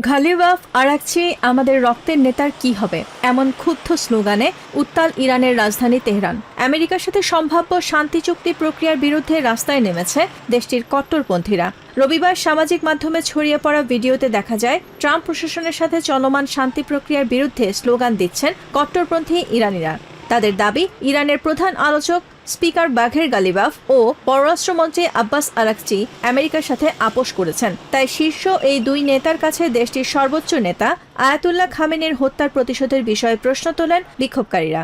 Ghalibaf Araghchi আমাদের রক্তের নেতার কি হবে এমন ক্ষুব্ধ স্লোগানে উত্তাল ইরানের রাজধানী তেহরান। আমেরিকার সাথে সম্ভাব্য শান্তি চুক্তি প্রক্রিয়ার বিরুদ্ধে রাস্তায় নেমেছে দেশটির কট্টরপন্থীরা। রবিবার সামাজিক মাধ্যমে ছড়িয়ে পড়া ভিডিওতে দেখা যায় ট্রাম্প প্রশাসনের সাথে চলমান শান্তি প্রক্রিয়ার বিরুদ্ধে স্লোগান দিচ্ছেন কট্টরপন্থী ইরানিরা। তাদের দাবি, ইরানের প্রধান আলোচক স্পিকার বাঘের গালিবাফ ও পররাষ্ট্রমন্ত্রী আব্বাস আরাকচি আমেরিকার সাথে আপোষ করেছেন। তাই শীর্ষ এই দুই নেতার কাছে দেশটির সর্বোচ্চ নেতা আয়াতুল্লাহ খামেনির হত্যার প্রতিশোধের বিষয়ে প্রশ্ন তোলেন বিক্ষোভকারীরা।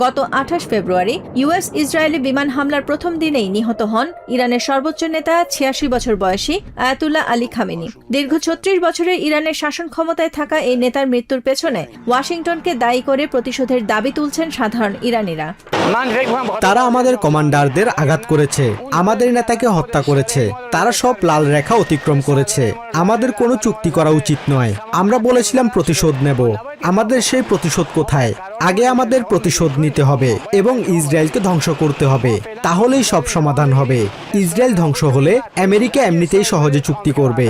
গত 28 ফেব্রুয়ারি ইউএস ইসরায়েলি বিমান হামলার প্রথম দিনেই নিহত হন ইরানের সর্বোচ্চ নেতা 86 বছর বয়সী আয়াতুল্লাহ আলী খামেনি। দীর্ঘ 36 বছরের ইরানের শাসন ক্ষমতায় থাকা এই নেতার মৃত্যুর পেছনে ওয়াশিংটনকে দায়ী করে প্রতিশোধের দাবি তুলছেন সাধারণ ইরানিরা। তারা আমাদের কমান্ডারদের আঘাত করেছে, আমাদের নেতাকে হত্যা করেছে, তারা সব লাল রেখা অতিক্রম করেছে। আমাদের কোনো চুক্তি করা উচিত নয়। আমরা বলেছিলাম প্রতিশোধ নেব। আমাদের সেই প্রতিশোধ কোথায়? আগে আমাদের প্রতিশোধ নিতে হবে এবং ইসরায়েলকে ধ্বংস করতে হবে, তাহলেই সব সমাধান হবে। ইসরায়েল ধ্বংস হলে আমেরিকা এমনিতেই সহজে চুক্তি করবে।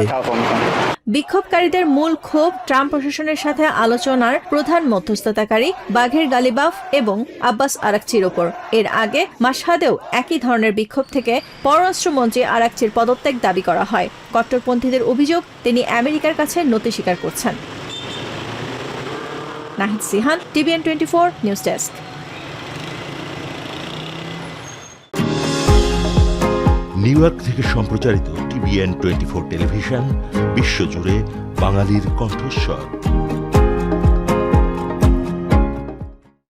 বিক্ষোভকারীদের মূল ক্ষোভ ট্রাম্প প্রশাসনের সাথে আলোচনার প্রধান মধ্যস্থতাকারী বাঘের গালিবাফ এবং আব্বাস আরাকচির ওপর। এর আগে মাশহাদেও একই ধরনের বিক্ষোভ থেকে পররাষ্ট্রমন্ত্রী আরাকচির পদত্যাগ দাবি করা হয়। কট্টরপন্থীদের অভিযোগ, তিনি আমেরিকার কাছে নতি স্বীকার করছেন। Nahid Sihan, TVN 24 news desk. New York থেকে সম্প্রচারিত টিভিএন 24 টেলিভিশন বিশ্বজুড়ে বাঙালির কণ্ঠস্বর।